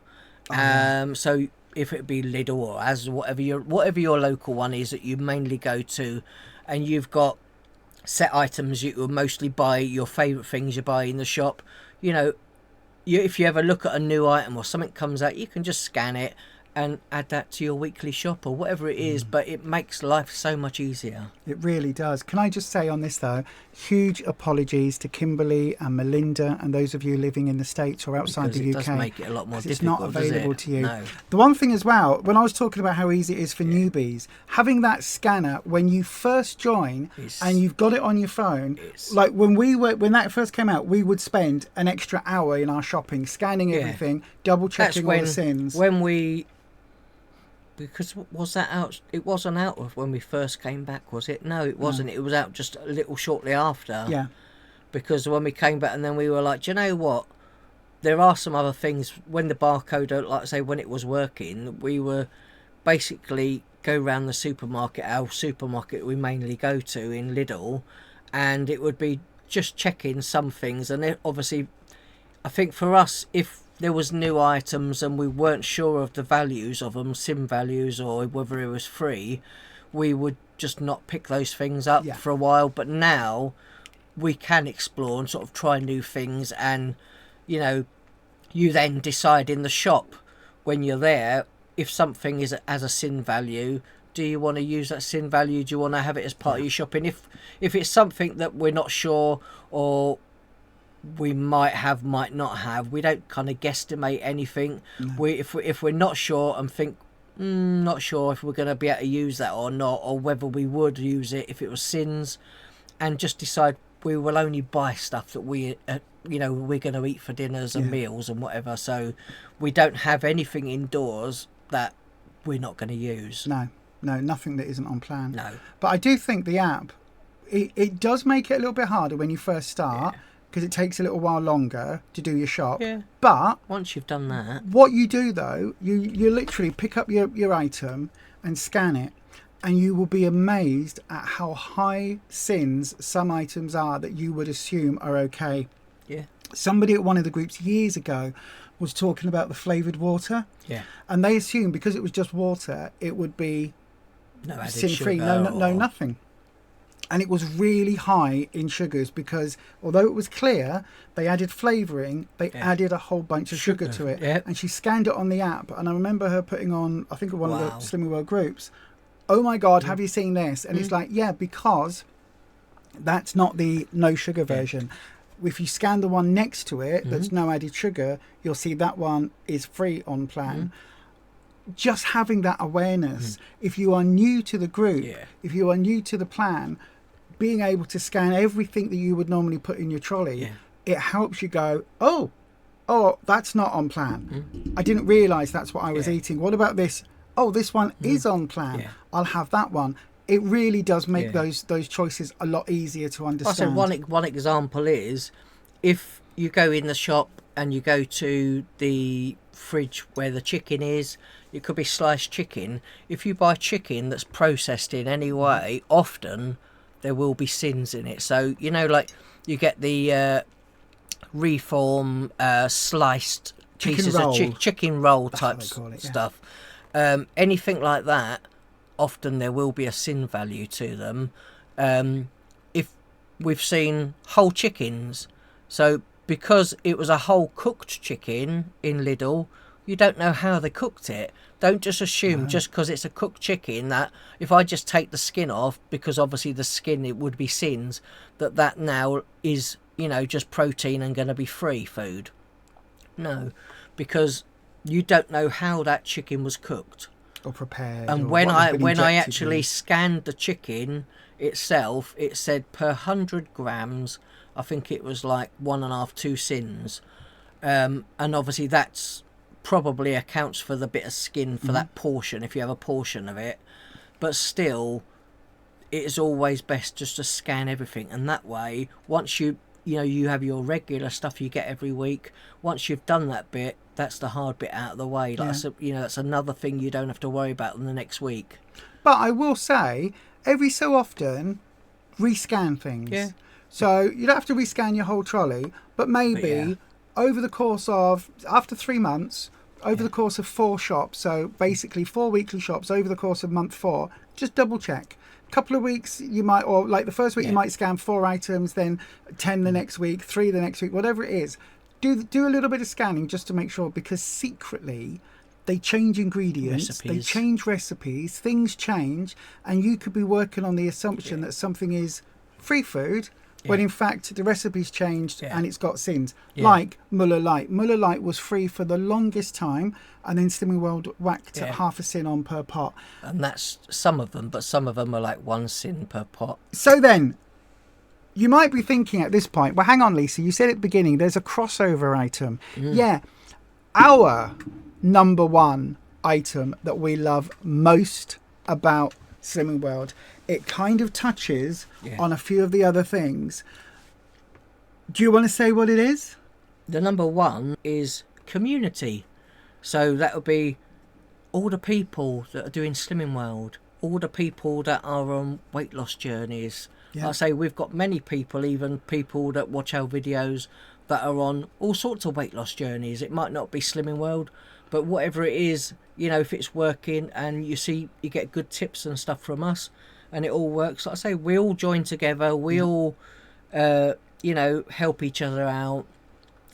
[SPEAKER 2] so if it be Lidl or as whatever your local one is that you mainly go to, and you've got set items you will mostly buy, your favourite things you buy in the shop, if you ever look at a new item or something comes out, you can just scan it and add that to your weekly shop or whatever it is. But it makes life so much easier.
[SPEAKER 1] It really does. Can I just say on this though, huge apologies to Kimberly and Melinda and those of you living in the States or outside
[SPEAKER 2] Because
[SPEAKER 1] the
[SPEAKER 2] it
[SPEAKER 1] UK.
[SPEAKER 2] does make it a lot more difficult.
[SPEAKER 1] It's not available to you.
[SPEAKER 2] No.
[SPEAKER 1] The one thing as well, when I was talking about how easy it is for newbies, having that scanner when you first join and you've got it on your phone, like when that first came out, we would spend an extra hour in our shopping scanning everything, double checking all the sins.
[SPEAKER 2] Because was that out? It wasn't out when we first came back, was it? No, it wasn't. No. It was out just a little shortly after.
[SPEAKER 1] Yeah.
[SPEAKER 2] Because when we came back, and then we were like, do you know what? There are some other things. When the barcode, like I say, when it was working, we were basically go round the supermarket, our supermarket we mainly go to in Lidl, and it would be just checking some things. And obviously, I think for us, if there was new items and we weren't sure of the values of them, sim values, or whether it was free, we would just not pick those things up for a while. But now we can explore and sort of try new things, and you then decide in the shop when you're there, if something is as a sin value, do you want to use that sin value? Do you want to have it as part of your shopping? If it's something that we're not sure, or we might not have, we don't kind of guesstimate anything. No. If we're not sure and think not sure if we're going to be able to use that or not, or whether we would use it if it was sins, and just decide we will only buy stuff that we're going to eat for dinners and meals and whatever, so we don't have anything indoors that we're not going to use.
[SPEAKER 1] No, nothing that isn't on plan.
[SPEAKER 2] No.
[SPEAKER 1] But I do think the app, it does make it a little bit harder when you first start, because it takes a little while longer to do your shop.
[SPEAKER 2] Yeah.
[SPEAKER 1] But
[SPEAKER 2] once you've done that,
[SPEAKER 1] what you do though, you literally pick up your item and scan it, and you will be amazed at how high sins some items are that you would assume are okay.
[SPEAKER 2] Yeah.
[SPEAKER 1] Somebody at one of the groups years ago was talking about the flavoured water.
[SPEAKER 2] Yeah.
[SPEAKER 1] And they assumed because it was just water, it would be sin-free. No, nothing. And it was really high in sugars, because although it was clear, they added flavouring, they added a whole bunch of sugar to it.
[SPEAKER 2] Yep.
[SPEAKER 1] And she scanned it on the app. And I remember her putting on, I think, one of the Slimming World groups, oh my God, have you seen this? And it's like, yeah, because that's not the no sugar version. If you scan the one next to it that's no added sugar, you'll see that one is free on plan. Just having that awareness, if you are new to the group, if you are new to the plan, being able to scan everything that you would normally put in your trolley, it helps you go, oh, that's not on plan. I didn't realise that's what I was eating. What about this? oh, this one is on plan.
[SPEAKER 2] Yeah.
[SPEAKER 1] I'll have that one. It really does make those choices a lot easier to understand.
[SPEAKER 2] I said one example is if you go in the shop and you go to the fridge where the chicken is, it could be sliced chicken. If you buy chicken that's processed in any way, often there will be sins in it. So, you know, like you get the reform sliced pieces of chicken roll type stuff. Anything like that, often there will be a sin value to them. If we've seen whole chickens, so because it was a whole cooked chicken in Lidl, you don't know how they cooked it. Don't just assume just because it's a cooked chicken that if I just take the skin off, because obviously the skin, it would be sins, that now is, you know, just protein and going to be free food. No, because you don't know how that chicken was cooked
[SPEAKER 1] or prepared.
[SPEAKER 2] And
[SPEAKER 1] or
[SPEAKER 2] when I actually
[SPEAKER 1] with.
[SPEAKER 2] scanned the chicken itself, it said per 100 grams, I think it was like 1.5, 2 sins. And obviously that's probably accounts for the bit of skin for that portion, if you have a portion of it. But still, it is always best just to scan everything. And that way, once you have your regular stuff you get every week, once you've done that bit, that's the hard bit out of the way. Like that's another thing you don't have to worry about in the next week.
[SPEAKER 1] But I will say, every so often, rescan things. Yeah. So you don't have to rescan your whole trolley, but maybe over the course of, after 3 months, over the course of 4 shops, so basically 4 weekly shops over the course of month 4, just double check. Couple of weeks you might, or like the first week you might scan 4 items, then 10 the next week, 3 the next week, whatever it is. Do a little bit of scanning just to make sure, because secretly they change ingredients, they change recipes, things change, and you could be working on the assumption that something is free food when in fact the recipe's changed and it's got sins. Like Muller Lite. Muller Lite was free for the longest time, and then Slimming World whacked half a sin on per pot.
[SPEAKER 2] And that's some of them, but some of them are like 1 sin per pot.
[SPEAKER 1] So then, you might be thinking at this point, well, hang on, Lisa, you said at the beginning there's a crossover item. Yeah, our number 1 item that we love most about Slimming World, it kind of touches on a few of the other things. Do you want to say what it is?
[SPEAKER 2] The number 1 is community. So that would be all the people that are doing Slimming World, all the people that are on weight loss journeys. I say we've got many people, even people that watch our videos, that are on all sorts of weight loss journeys. It might not be Slimming World, but whatever it is, you know, if it's working and you get good tips and stuff from us and it all works, like I say, we all join together, we all help each other out.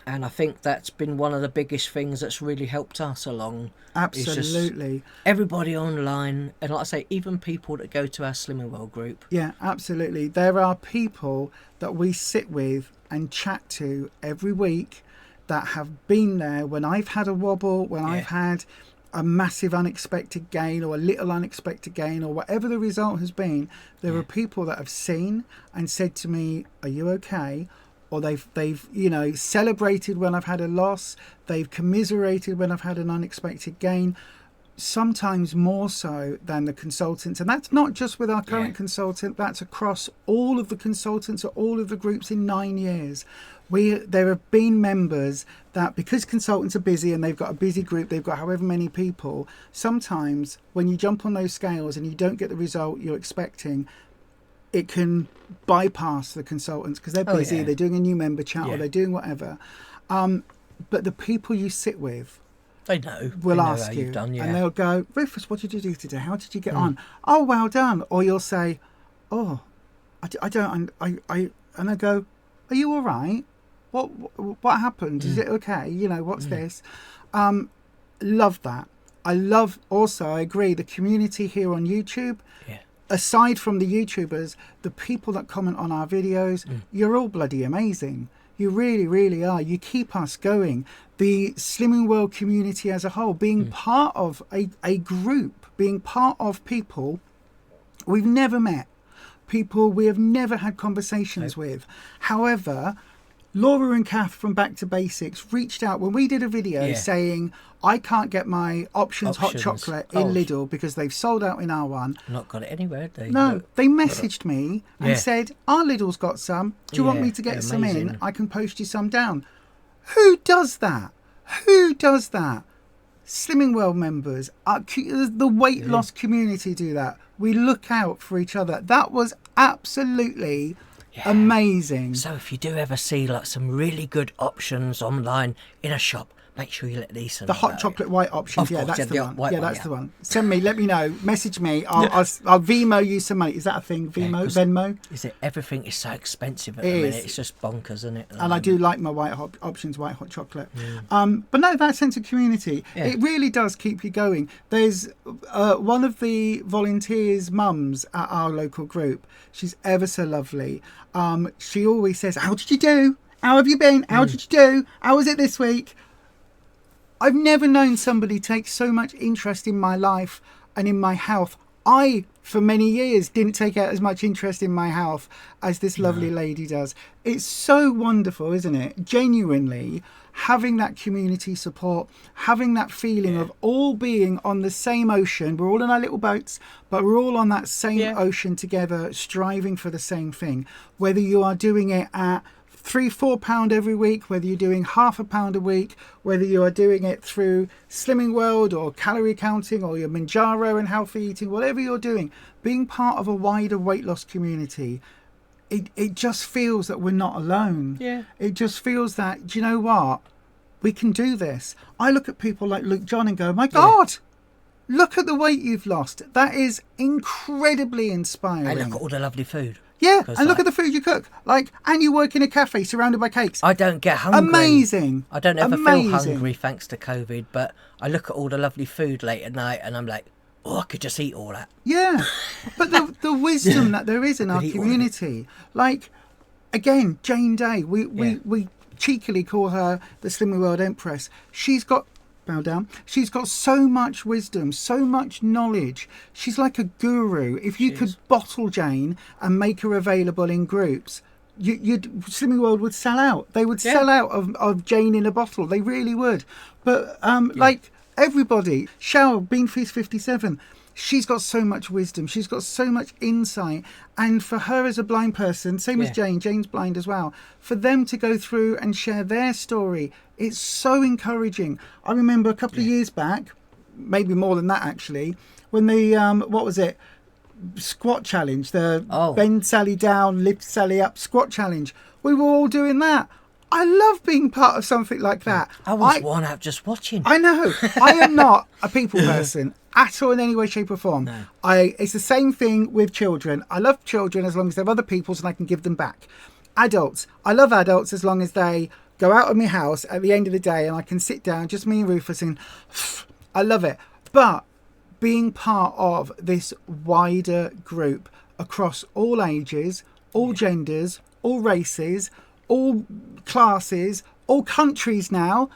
[SPEAKER 2] And I think that's been one of the biggest things that's really helped us along.
[SPEAKER 1] Absolutely.
[SPEAKER 2] Everybody online, and like I say, even people that go to our Slimming World group.
[SPEAKER 1] Yeah, absolutely. There are people that we sit with and chat to every week that have been there when I've had a wobble, when I've had a massive unexpected gain or a little unexpected gain or whatever the result has been. There are people that have seen and said to me, "Are you okay?" Or they've celebrated when I've had a loss. They've commiserated when I've had an unexpected gain. Sometimes more so than the consultants. And that's not just with our current consultant. That's across all of the consultants or all of the groups in 9 years. There have been members that, because consultants are busy and they've got a busy group, they've got however many people, sometimes when you jump on those scales and you don't get the result you're expecting, it can bypass the consultants because they're busy, they're doing a new member chat or they're doing whatever. But the people you sit with,
[SPEAKER 2] they know.
[SPEAKER 1] Will ask you, and they'll go, "Rufus, what did you do today? How did you get on? Oh, well done." Or you'll say, "Oh, I don't." And they go, "Are you all right? What happened? Is it okay? You know, what's this?" Love that. I agree. The community here on YouTube. Yeah. Aside from the YouTubers, the people that comment on our videos, you're all bloody amazing. You really, really are. You keep us going. The Slimming World community as a whole, being part of a group, being part of people we've never met, people we have never had conversations with. However, Laura and Kath from Back to Basics reached out when we did a video saying, I can't get my options hot chocolate in Lidl because they've sold out in R1.
[SPEAKER 2] Not got it anywhere, have they?
[SPEAKER 1] No, they messaged me and said, our Lidl's got some. Do you want me to get some in? I can post you some down. Who does that? Who does that? Slimming World members, the weight loss community do that. We look out for each other. That was absolutely amazing.
[SPEAKER 2] So if you do ever see like some really good options online in a shop, make sure you let Lisa know.
[SPEAKER 1] The hot chocolate white options, that's the one. That's the one. Send me, let me know, message me. I'll Venmo you some money. Is that a thing? Venmo?
[SPEAKER 2] Is it? Everything is so expensive at the minute. It's just bonkers, isn't it?
[SPEAKER 1] And I do like my white hot chocolate. But no, that sense of community, it really does keep you going. There's one of the volunteers' mums at our local group. She's ever so lovely. She always says, how did you do? How have you been? How did you do? How was it this week? I've never known somebody take so much interest in my life and in my health. I, for many years, didn't take out as much interest in my health as this lovely lady does. It's so wonderful, isn't it? Genuinely, having that community support, having that feeling of all being on the same ocean. We're all in our little boats, but we're all on that same ocean together, striving for the same thing. Whether you are doing it at £3-4 every week, whether you're doing £0.5 a week, whether you are doing it through Slimming World or calorie counting or your Manjaro and healthy eating, whatever you're doing, being part of a wider weight loss community, it just feels that we're not alone. It just feels that, do you know what, we can do this. I look at people like Luke John and go, my God, look at the weight you've lost. That is incredibly inspiring.
[SPEAKER 2] And look at all the lovely food.
[SPEAKER 1] Yeah, and look at the food you cook. And you work in a cafe surrounded by cakes.
[SPEAKER 2] I don't get hungry.
[SPEAKER 1] Amazing.
[SPEAKER 2] I don't ever feel hungry thanks to COVID, but I look at all the lovely food late at night and I'm like, oh, I could just eat all that.
[SPEAKER 1] Yeah, but the wisdom that there is in our community. Like, again, Jane Day, we cheekily call her the Slimming World Empress. She's got... bow down. She's got so much wisdom, so much knowledge. She's like a guru. If you could bottle Jane and make her available in groups, Slimming World would sell out. They would sell out of Jane in a bottle. They really would. But like everybody, Shell, Bean Feast 57, she's got so much wisdom. She's got so much insight. And for her as a blind person, same as Jane's blind as well, for them to go through and share their story, it's so encouraging. I remember a couple of years back, maybe more than that actually, when the, what was it? Squat challenge, the bend Sally down, lift Sally up squat challenge. We were all doing that. I love being part of something like that.
[SPEAKER 2] I was worn out just watching.
[SPEAKER 1] I know. I am not a people person at all in any way, shape or form. No. It's the same thing with children. I love children as long as they're other people's and I can give them back. Adults. I love adults as long as they go out of my house at the end of the day and I can sit down, just me and Rufus, and I love it. But being part of this wider group across all ages, all genders, all races, all classes, all countries now,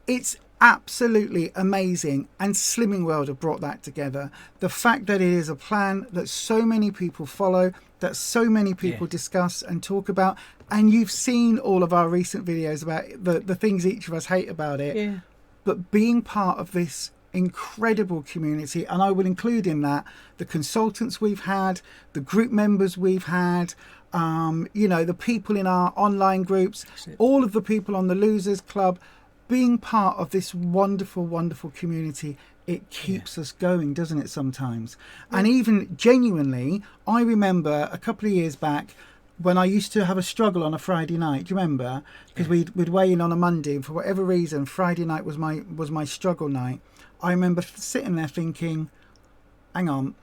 [SPEAKER 1] it's absolutely amazing. And Slimming World have brought that together. The fact that it is a plan that so many people follow, that so many people discuss and talk about, and you've seen all of our recent videos about the things each of us hate about it, but being part of this incredible community, and I will include in that the consultants we've had, the group members we've had, the people in our online groups, all of the people on the Losers Club, being part of this wonderful, wonderful community, it keeps us going, doesn't it, sometimes? And even genuinely, I remember a couple of years back when I used to have a struggle on a Friday night. Do you remember? Because we'd weigh in on a Monday, and for whatever reason, Friday night was my struggle night. I remember sitting there thinking, hang on,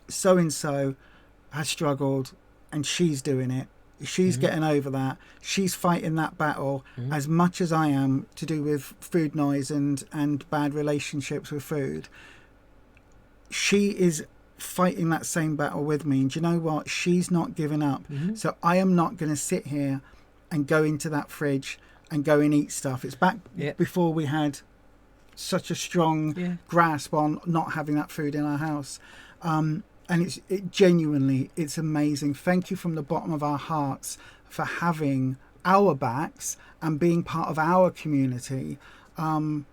[SPEAKER 1] so-and-so has struggled and she's doing it. She's getting over that. She's fighting that battle as much as I am to do with food noise and bad relationships with food. She is fighting that same battle with me. And do you know what? She's not giving up. So I am not going to sit here and go into that fridge and go and eat stuff. It's back before we had such a strong grasp on not having that food in our house. And it's genuinely, it's amazing. Thank you from the bottom of our hearts for having our backs and being part of our community, and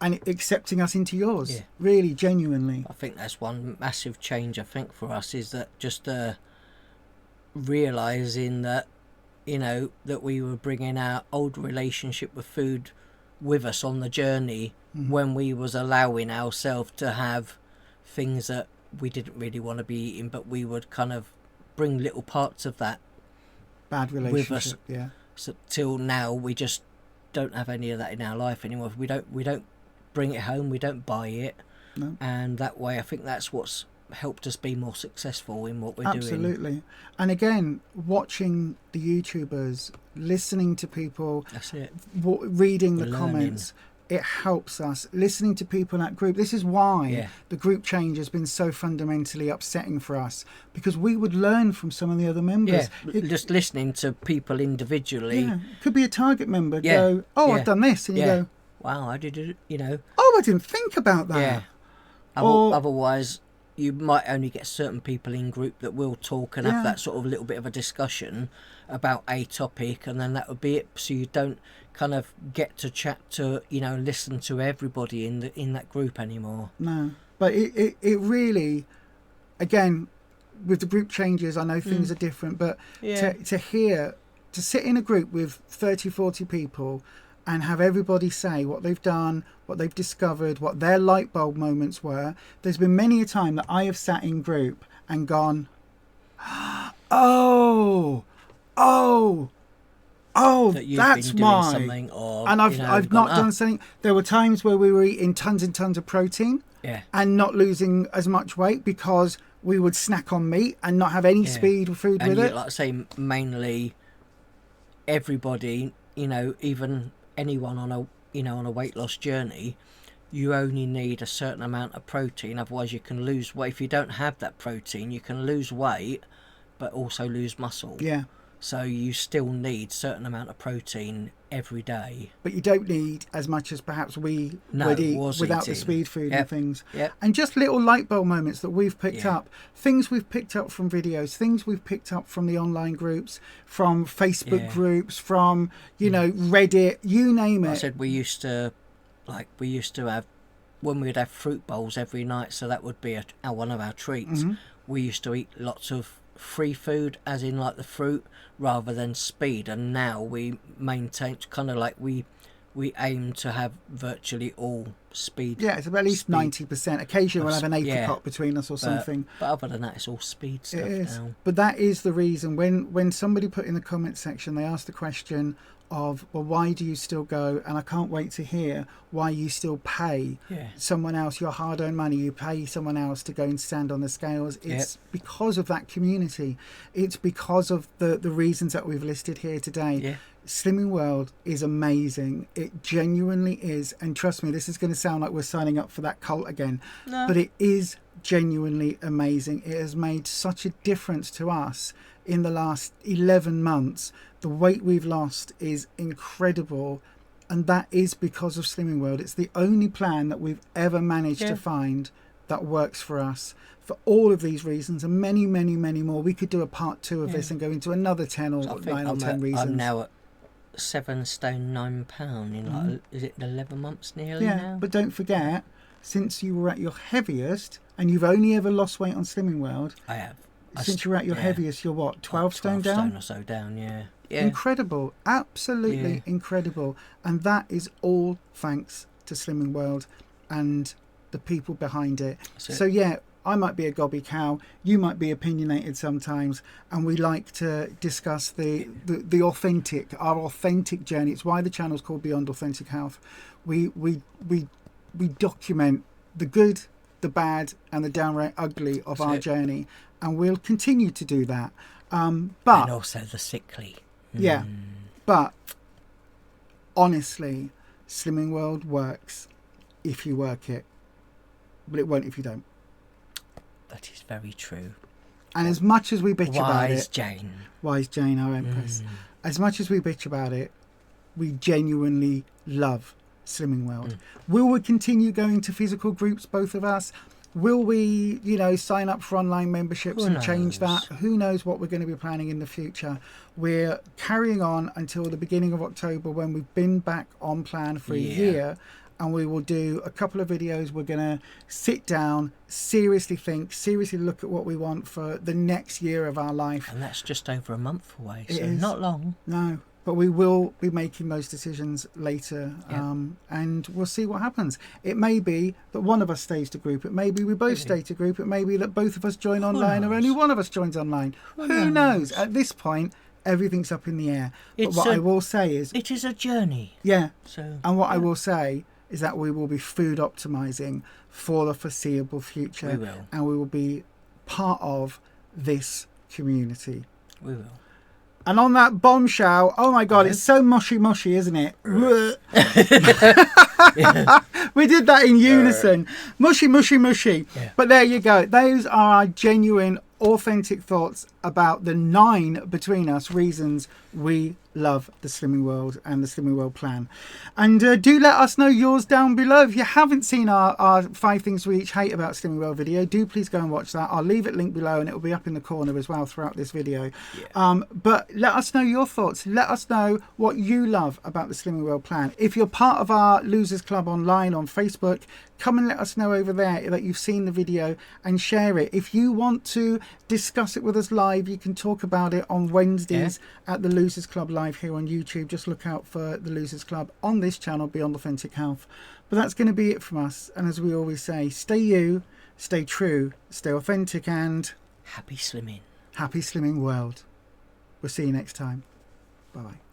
[SPEAKER 1] accepting us into yours.
[SPEAKER 2] Yeah.
[SPEAKER 1] Really, genuinely.
[SPEAKER 2] I think that's one massive change, I think, for us, is that just realising that, you know, that we were bringing our old relationship with food with us on the journey when we was allowing ourselves to have things that we didn't really want to be eating, but we would kind of bring little parts of that
[SPEAKER 1] Bad relationship,
[SPEAKER 2] with us.
[SPEAKER 1] yeah.
[SPEAKER 2] So till now, we just don't have any of that in our life anymore. We don't bring it home. We don't buy it,
[SPEAKER 1] No.
[SPEAKER 2] and that way, I think that's what's helped us be more successful in what we're doing.
[SPEAKER 1] Absolutely. And again, watching the YouTubers, listening to people,
[SPEAKER 2] That's it.
[SPEAKER 1] reading the
[SPEAKER 2] We're
[SPEAKER 1] comments, it helps us. Listening to people in that group. This is why the group change has been so fundamentally upsetting for us, because we would learn from some of the other members.
[SPEAKER 2] Just listening to people individually.
[SPEAKER 1] Yeah, could be a target member go, oh, I've done this, and you go,
[SPEAKER 2] wow, I did it, you know.
[SPEAKER 1] Oh, I didn't think about that.
[SPEAKER 2] Yeah. Otherwise, you might only get certain people in group that will talk and have that sort of little bit of a discussion about a topic, and then that would be it. So you don't kind of get to chat to, you know, listen to everybody in that group anymore.
[SPEAKER 1] No, but it really, again, with the group changes, I know things are different, but to sit in a group with 30, 40 people and have everybody say what they've done, what they've discovered, what their light bulb moments were. There's been many a time that I have sat in group and gone, oh,
[SPEAKER 2] that you've
[SPEAKER 1] that's
[SPEAKER 2] been doing
[SPEAKER 1] why.
[SPEAKER 2] Something, or,
[SPEAKER 1] and I've
[SPEAKER 2] you know,
[SPEAKER 1] I've not done something. There were times where we were eating tons and tons of protein and not losing as much weight because we would snack on meat and not have any speed or food
[SPEAKER 2] and
[SPEAKER 1] with it.
[SPEAKER 2] Like I say, mainly everybody, you know, even anyone on a weight loss journey, you only need a certain amount of protein, otherwise you can lose weight. If you don't have that protein, you can lose weight but also lose muscle.
[SPEAKER 1] Yeah.
[SPEAKER 2] So you still need a certain amount of protein every day.
[SPEAKER 1] But you don't need as much as perhaps we would eat without the speed food and things.
[SPEAKER 2] Yep.
[SPEAKER 1] And just little light bulb moments that we've picked up. Things we've picked up from videos, things we've picked up from the online groups, from Facebook groups, from, you know, Reddit, you name it.
[SPEAKER 2] I said we used to have, when we'd have fruit bowls every night, so that would be one of our treats. We used to eat lots of free food, as in like the fruit, rather than speed, and now we maintain kind of like we aim to have virtually all speed. Yeah,
[SPEAKER 1] it's about at least 90%. Occasionally we'll have an apricot between us or something.
[SPEAKER 2] But other than that, it's all speed stuff.
[SPEAKER 1] It is.
[SPEAKER 2] Now.
[SPEAKER 1] But that is the reason when somebody put in the comment section, they asked the question of, well, why do you still go? And I can't wait to hear why you still pay someone else your hard-earned money. You pay someone else to go and stand on the scales. It's because of that community. It's because of the reasons that we've listed here today. Slimming World is amazing. It genuinely is. And trust me, this is going to sound like we're signing up for that cult again. No. But it is genuinely amazing. It has made such a difference to us in the last 11 months. The weight we've lost is incredible, and that is because of Slimming World. It's the only plan that we've ever managed to find that works for us for all of these reasons and many, many, many more. We could do a part 2 of this and go into another 10 or 9 or 10 reasons.
[SPEAKER 2] I'm now at 7 stone 9 pound in like is it 11 months nearly now?
[SPEAKER 1] But don't forget, since you were at your heaviest, and you've only ever lost weight on Slimming World.
[SPEAKER 2] I have.
[SPEAKER 1] Since you're at your heaviest, you're what, 12 stone down?
[SPEAKER 2] 12 stone or so down, yeah.
[SPEAKER 1] Incredible, absolutely incredible. And that is all thanks to Slimming World and the people behind it. So I might be a gobby cow, you might be opinionated sometimes, and we like to discuss the our authentic journey. It's why the channel's called Beyond Authentic Health. We document the good, the bad, and the downright ugly of our journey, and we'll continue to do that. But
[SPEAKER 2] and also the sickly.
[SPEAKER 1] Yeah, but honestly, Slimming World works if you work it, but it won't if you don't.
[SPEAKER 2] That is very true.
[SPEAKER 1] And as much as we bitch about it...
[SPEAKER 2] Wise
[SPEAKER 1] Jane, our Empress. As much as we bitch about it, we genuinely love Slimming World. Will we continue going to physical groups, both of us? Will we, sign up for online memberships
[SPEAKER 2] Who
[SPEAKER 1] and change
[SPEAKER 2] knows?
[SPEAKER 1] that? Who knows what we're going to be planning in the future? We're carrying on until the beginning of October, when we've been back on plan for a year, and we will do a couple of videos. We're going to sit down, seriously look at what we want for the next year of our life.
[SPEAKER 2] And that's just over a month away, so
[SPEAKER 1] It is.
[SPEAKER 2] not long.
[SPEAKER 1] No. But we will be making those decisions later, and we'll see what happens. It may be that one of us stays to group. It may be we both stay to group. It may be that both of us join online, or only one of us joins online. Who knows? At this point, everything's up in the air. But what I will say is...
[SPEAKER 2] It is a journey.
[SPEAKER 1] Yeah.
[SPEAKER 2] So,
[SPEAKER 1] and what I will say is that we will be food optimizing for the foreseeable future.
[SPEAKER 2] We will.
[SPEAKER 1] And we will be part of this community.
[SPEAKER 2] We will.
[SPEAKER 1] And on that bombshell, oh my God, it's so mushy, isn't it? We did that in unison. Mushy.
[SPEAKER 2] Yeah.
[SPEAKER 1] But there you go. Those are our genuine, authentic thoughts about the 9 between us reasons we love the Slimming World and the Slimming World plan. And do let us know yours down below. If you haven't seen our 5 things we each hate about Slimming World video, do please go and watch that. I'll leave it linked below, and it will be up in the corner as well throughout this video. But let us know your thoughts. Let us know what you love about the Slimming World plan. If you're part of our Losers Club online on Facebook, come and let us know over there that you've seen the video and share it. If you want to discuss it with us live, you can talk about it on Wednesdays at the Losers Club live here on YouTube. Just look out for the Losers Club on this channel, Beyond Authentic Health. But that's going to be it from us. And as we always say, stay you, stay true, stay authentic, and
[SPEAKER 2] happy slimming.
[SPEAKER 1] Happy Slimming World. We'll see you next time. Bye-bye.